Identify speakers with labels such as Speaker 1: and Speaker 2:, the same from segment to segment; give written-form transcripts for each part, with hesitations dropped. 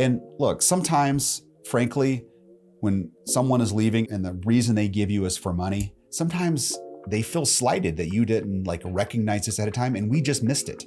Speaker 1: And look, sometimes, frankly, when someone is leaving and the reason they give you is for money, sometimes they feel slighted that you didn't recognize this ahead of time and we just missed it.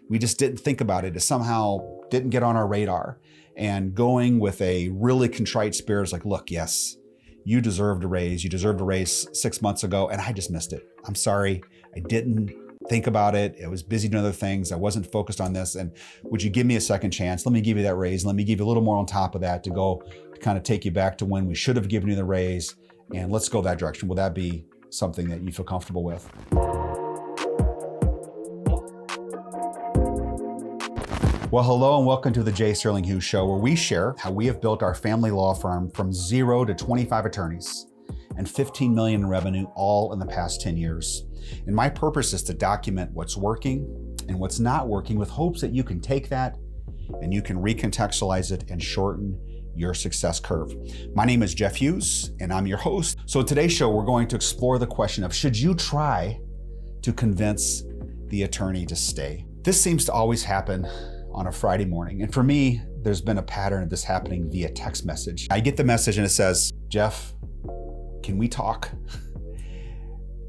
Speaker 1: We just didn't think about it. It somehow didn't get on our radar. And going with a really contrite spirit is like, look, yes, you deserved a raise. You deserved a raise 6 months ago and I just missed it. I'm sorry. I didn't think about it. I was busy doing other things. I wasn't focused on this. And would you give me a second chance? Let me give you that raise. Let me give you a little more on top of that to kind of take you back to when we should have given you the raise. And let's go that direction. Will that be something that you feel comfortable with? Well, hello and welcome to the J. Sterling Hughes Show, where we share how we have built our family law firm from 0 to 25 attorneys and 15 million in revenue all in the past 10 years. And my purpose is to document what's working and what's not working with hopes that you can take that and you can recontextualize it and shorten your success curve. My name is Jeff Hughes and I'm your host. So in today's show, we're going to explore the question of, should you try to convince the attorney to stay? This seems to always happen on a Friday morning. And for me, there's been a pattern of this happening via text message. I get the message and it says, Jeff, can we talk?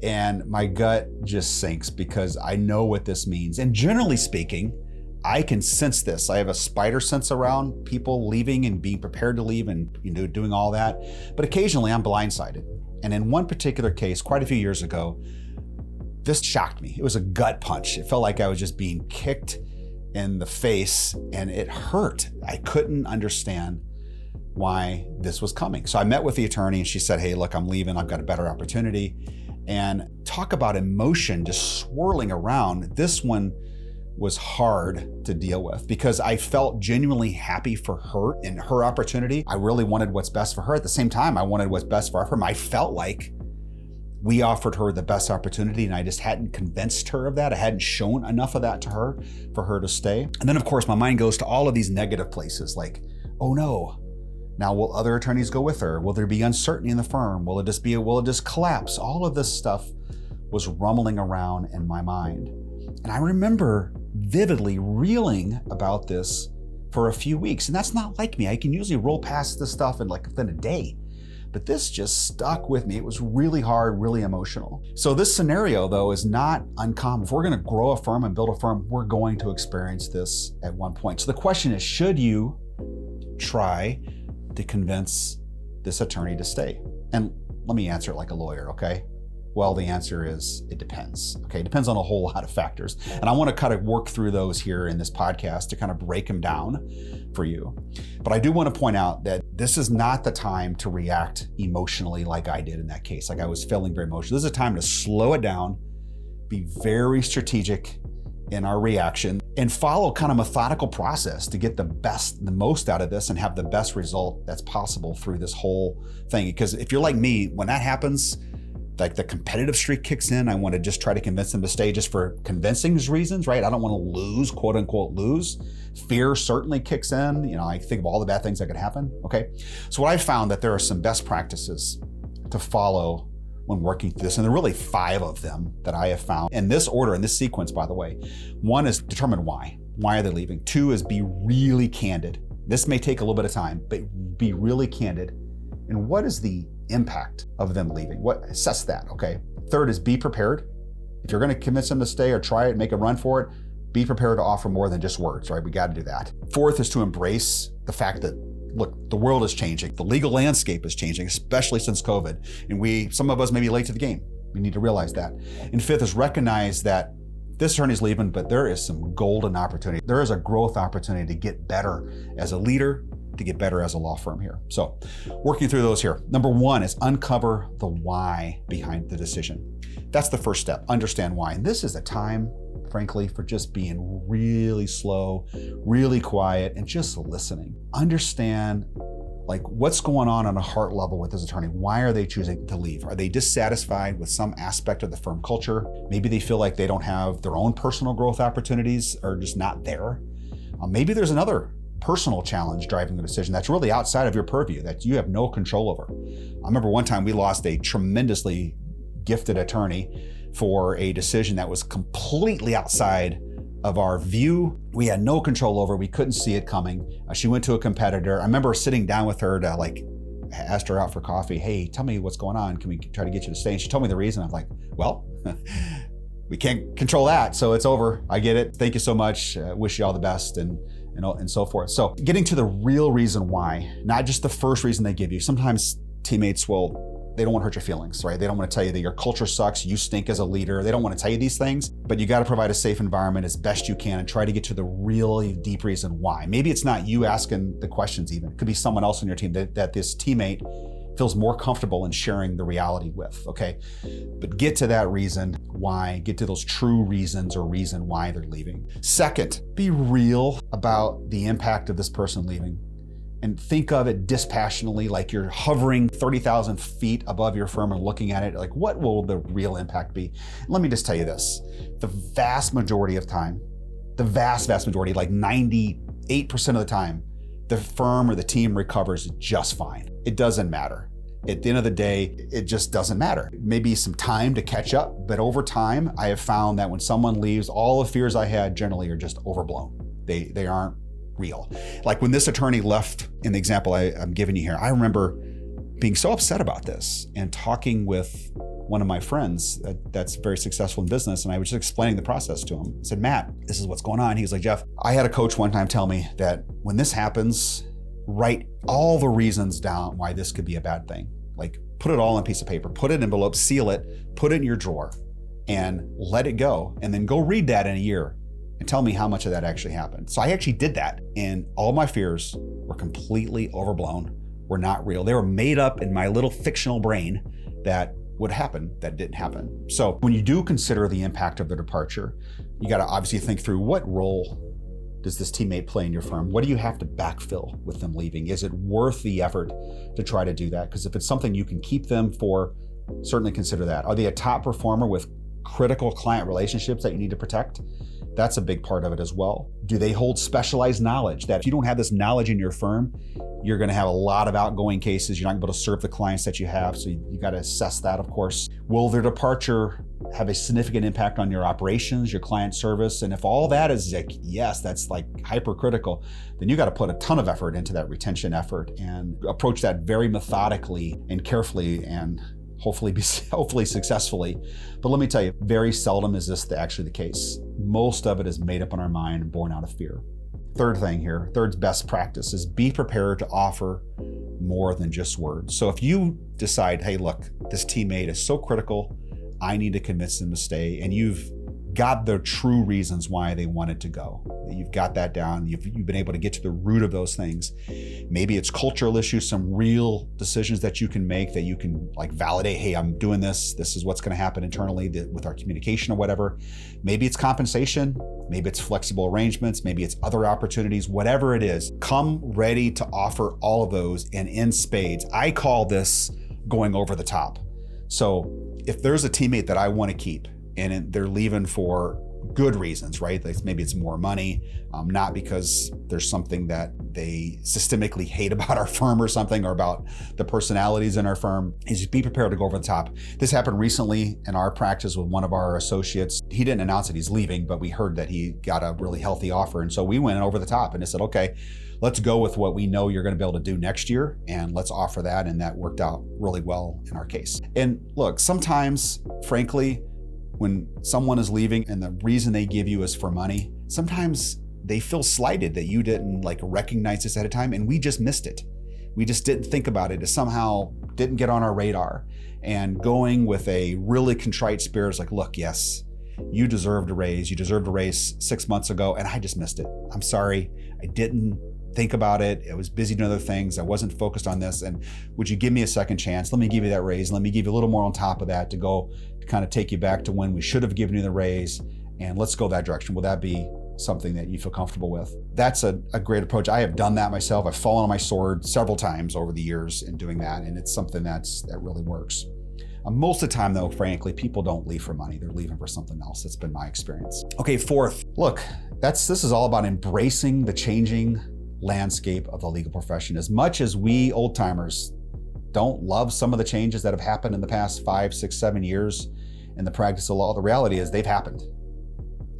Speaker 1: And my gut just sinks because I know what this means. And generally speaking, I can sense this. I have a spider sense around people leaving and being prepared to leave and doing all that. But occasionally I'm blindsided. And in one particular case, quite a few years ago, this shocked me. It was a gut punch. It felt like I was just being kicked in the face and it hurt. I couldn't understand why this was coming. So I met with the attorney and she said, hey, look, I'm leaving. I've got a better opportunity. And talk about emotion just swirling around. This one was hard to deal with because I felt genuinely happy for her and her opportunity. I really wanted what's best for her. At the same time, I wanted what's best for our firm. I felt like we offered her the best opportunity and I just hadn't convinced her of that. I hadn't shown enough of that to her for her to stay. And then of course, my mind goes to all of these negative places like, oh no, now will other attorneys go with her? Will there be uncertainty in the firm? Will it just collapse? All of this stuff was rumbling around in my mind. And I remember vividly reeling about this for a few weeks. And that's not like me. I can usually roll past this stuff in within a day. But this just stuck with me. It was really hard, really emotional. So this scenario, though, is not uncommon. If we're going to grow a firm and build a firm, we're going to experience this at one point. So the question is, should you try to convince this attorney to stay? And let me answer it like a lawyer, okay? Well, the answer is it depends, okay? It depends on a whole lot of factors. And I want to kind of work through those here in this podcast to kind of break them down for you. But I do want to point out that this is not the time to react emotionally like I did in that case. Like I was feeling very emotional. This is a time to slow it down, be very strategic in our reaction, and follow kind of methodical process to get the most out of this and have the best result that's possible through this whole thing. Because if you're like me, when that happens, like the competitive streak kicks in, I want to just try to convince them to stay just for convincing reasons, right? I don't want to lose, quote unquote, lose. Fear certainly kicks in. I think of all the bad things that could happen, okay? So what I found that there are some best practices to follow when working through this, and there are really 5 of them that I have found in this order, in this sequence, by the way. 1 is determine why. Why are they leaving? 2 is be really candid. This may take a little bit of time, but be really candid. And what is the impact of them leaving? Assess that, okay? 3rd is be prepared. If you're going to convince them to stay or try it, make a run for it, be prepared to offer more than just words, right? We got to do that. 4th is to embrace the fact that, look, the world is changing. The legal landscape is changing, especially since COVID. And some of us may be late to the game. We need to realize that. And 5th is recognize that this attorney's leaving, but there is some golden opportunity. There is a growth opportunity to get better as a leader, to get better as a law firm here. So working through those here. Number 1 is uncover the why behind the decision. That's the first step, understand why. And this is a time, frankly, for just being really slow, really quiet, and just listening. Understand what's going on a heart level with this attorney. Why are they choosing to leave? Are they dissatisfied with some aspect of the firm culture? Maybe they feel like they don't have their own personal growth opportunities or just not there. Maybe there's another personal challenge driving the decision that's really outside of your purview, that you have no control over. I remember one time we lost a tremendously gifted attorney for a decision that was completely outside of our view. We had no control over. We couldn't see it coming. She went to a competitor. I remember sitting down with her to asked her out for coffee. Hey, tell me what's going on. Can we try to get you to stay? And she told me the reason. I'm like, well, we can't control that. So it's over. I get it. Thank you so much. Wish you all the best and so forth. So getting to the real reason why, not just the first reason they give you. Sometimes teammates they don't want to hurt your feelings, right? They don't want to tell you that your culture sucks, you stink as a leader. They don't want to tell you these things, but you got to provide a safe environment as best you can and try to get to the really deep reason why. Maybe it's not you asking the questions even. It could be someone else on your team that this teammate feels more comfortable in sharing the reality with, okay? But get to that reason why, get to those true reasons or reason why they're leaving. Second, be real about the impact of this person leaving. And think of it dispassionately, like you're hovering 30,000 feet above your firm and looking at it, like what will the real impact be? Let me just tell you this, the vast majority of time, like 98% of the time, the firm or the team recovers just fine. It doesn't matter. At the end of the day, it just doesn't matter. Maybe some time to catch up, but over time, I have found that when someone leaves, all the fears I had generally are just overblown. They aren't real. Like when this attorney left in the example I'm giving you here, I remember being so upset about this and talking with one of my friends that's very successful in business. And I was just explaining the process to him. I said, Matt, this is what's going on. He was like, Jeff, I had a coach one time tell me that when this happens, write all the reasons down why this could be a bad thing. Like put it all on a piece of paper, put it in an envelope, seal it, put it in your drawer and let it go. And then go read that in a year and tell me how much of that actually happened. So I actually did that, and all my fears were completely overblown, were not real. They were made up in my little fictional brain that would happen, that didn't happen. So when you do consider the impact of the departure, you got to obviously think through what role does this teammate play in your firm? What do you have to backfill with them leaving? Is it worth the effort to try to do that? Because if it's something you can keep them for, certainly consider that. Are they a top performer with critical client relationships that you need to protect? That's a big part of it as well. Do they hold specialized knowledge that if you don't have this knowledge in your firm, you're going to have a lot of outgoing cases. You're not going to be able to serve the clients that you have. So you got to assess that, of course. Will their departure have a significant impact on your operations, your client service? And if all that is like, yes, that's like hypercritical, then you got to put a ton of effort into that retention effort and approach that very methodically and carefully and hopefully successfully. But let me tell you, very seldom is this actually the case. Most of it is made up in our mind and born out of fear. Third's best practice is be prepared to offer more than just words. So if you decide, hey, look, this teammate is so critical, I need to convince them to stay, and you've got the true reasons why they wanted to go. You've got that down. You've been able to get to the root of those things. Maybe it's cultural issues, some real decisions that you can make that you can like validate, hey, I'm doing this. This is what's going to happen internally with our communication or whatever. Maybe it's compensation. Maybe it's flexible arrangements. Maybe it's other opportunities, whatever it is. Come ready to offer all of those and in spades. I call this going over the top. So if there's a teammate that I want to keep, and they're leaving for good reasons, right? Maybe it's more money, not because there's something that they systemically hate about our firm or something, or about the personalities in our firm, is be prepared to go over the top. This happened recently in our practice with one of our associates. He didn't announce that he's leaving, but we heard that he got a really healthy offer. And so we went over the top and said, okay, let's go with what we know you're going to be able to do next year, and let's offer that. And that worked out really well in our case. And look, sometimes, frankly, when someone is leaving and the reason they give you is for money, sometimes they feel slighted that you didn't like recognize this at a time, and we just missed it. We just didn't think about it. It somehow didn't get on our radar. And going with a really contrite spirit is like, look, yes, you deserved a raise. You deserved a raise 6 months ago, and I just missed it. I'm sorry. I didn't think about it. I was busy doing other things. I wasn't focused on this. And would you give me a second chance? Let me give you that raise. Let me give you a little more on top of that to go to kind of take you back to when we should have given you the raise. And let's go that direction. Will that be something that you feel comfortable with? That's a great approach. I have done that myself. I've fallen on my sword several times over the years in doing that. And it's something that really works. Most of the time though, frankly, people don't leave for money. They're leaving for something else. That's been my experience. Okay, fourth, look, this is all about embracing the changing landscape of the legal profession. As much as we old timers don't love some of the changes that have happened in the past 5, 6, 7 years in the practice of law, the reality is they've happened.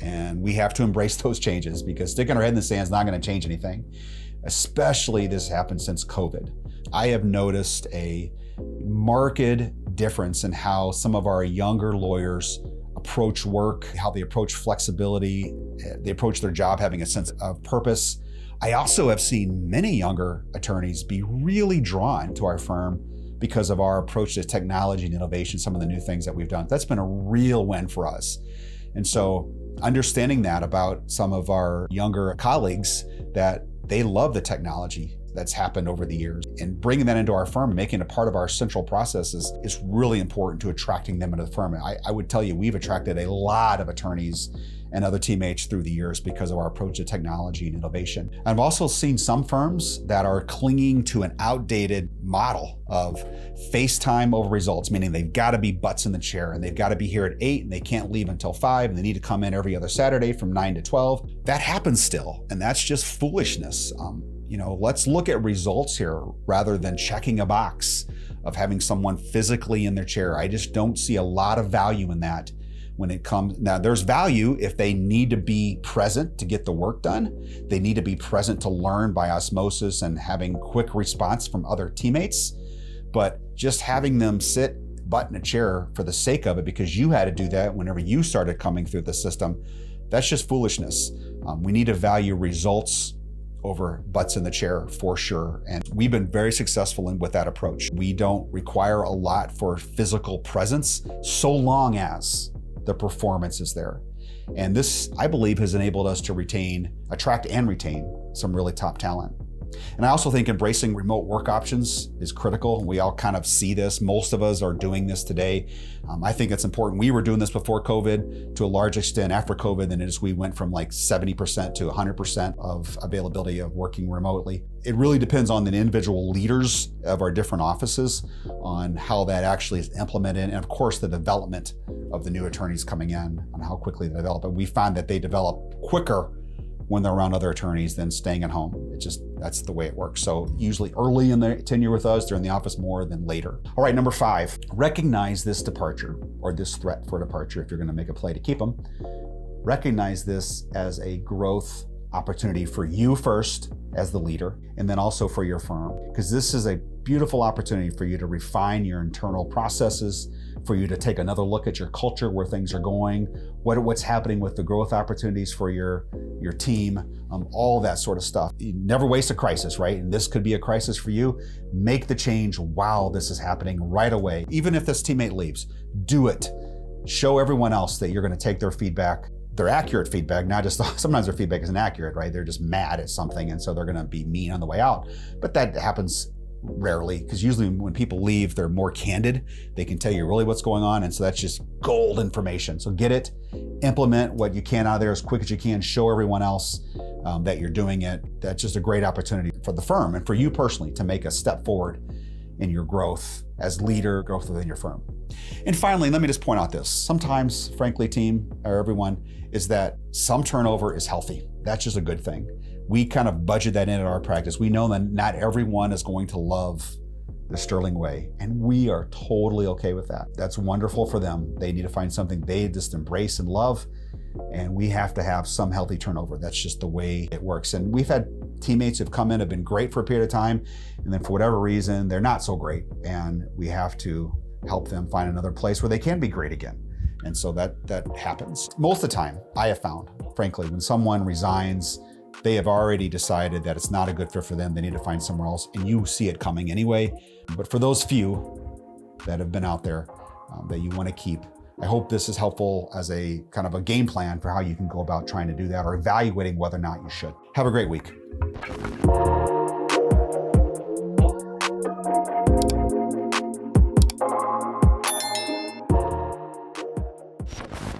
Speaker 1: And we have to embrace those changes because sticking our head in the sand is not going to change anything. Especially this happened since COVID. I have noticed a marked difference in how some of our younger lawyers approach work, how they approach flexibility, they approach their job having a sense of purpose. I also have seen many younger attorneys be really drawn to our firm because of our approach to technology and innovation, some of the new things that we've done. That's been a real win for us. And so understanding that about some of our younger colleagues, that they love the technology that's happened over the years, and bringing that into our firm and making it a part of our central process is really important to attracting them into the firm. I would tell you, we've attracted a lot of attorneys and other teammates through the years because of our approach to technology and innovation. I've also seen some firms that are clinging to an outdated model of FaceTime over results, meaning they've got to be butts in the chair and they've got to be here at 8 and they can't leave until 5 and they need to come in every other Saturday from 9 to 12. That happens still, and that's just foolishness. Let's look at results here rather than checking a box of having someone physically in their chair. I just don't see a lot of value in that when it comes. Now, there's value if they need to be present to get the work done. They need to be present to learn by osmosis and having quick response from other teammates. But just having them sit butt in a chair for the sake of it because you had to do that whenever you started coming through the system, that's just foolishness. We need to value results over butts in the chair for sure. And we've been very successful with that approach. We don't require a lot for physical presence so long as the performance is there. And this, I believe, has enabled us to attract and retain some really top talent. And I also think embracing remote work options is critical. We all kind of see this. Most of us are doing this today. I think it's important. We were doing this before COVID to a large extent. After COVID, then we went from like 70% to 100% of availability of working remotely. It really depends on the individual leaders of our different offices on how that actually is implemented. And of course, the development of the new attorneys coming in on how quickly they develop. And we find that they develop quicker when they're around other attorneys than staying at home. That's the way it works. So usually early in their tenure with us, they're in the office more than later. All right, number 5, recognize this departure or this threat for departure if you're gonna make a play to keep them. Recognize this as a growth opportunity for you first as the leader, and then also for your firm, because this is a beautiful opportunity for you to refine your internal processes, for you to take another look at your culture, where things are going, what's happening with the growth opportunities for your team, all that sort of stuff. You never waste a crisis, right? And this could be a crisis for you. Make the change while this is happening right away. Even if this teammate leaves, do it. Show everyone else that you're going to take their feedback, their accurate feedback, not just, sometimes their feedback isn't accurate, right? They're just mad at something, and so they're going to be mean on the way out. But that happens rarely, because usually when people leave, they're more candid. They can tell you really what's going on, and so that's just gold information. So get it, implement what you can out of there as quick as you can, show everyone else that you're doing it. That's just a great opportunity for the firm and for you personally to make a step forward in your growth as leader, growth within your firm. And finally, let me just point out this. Sometimes, frankly, team or everyone, is that some turnover is healthy. That's just a good thing. We kind of budget that in at our practice. We know that not everyone is going to love the Sterling way, and we are totally okay with that. That's wonderful for them. They need to find something they just embrace and love, and we have to have some healthy turnover. That's just the way it works. And we've had teammates who've come in, have been great for a period of time, and then for whatever reason, they're not so great, and we have to help them find another place where they can be great again. And so that happens. Most of the time, I have found, frankly, when someone resigns, they have already decided that it's not a good fit for them. They need to find somewhere else, and you see it coming anyway. But for those few that have been out there that you want to keep, I hope this is helpful as a kind of a game plan for how you can go about trying to do that or evaluating whether or not you should. Have a great week.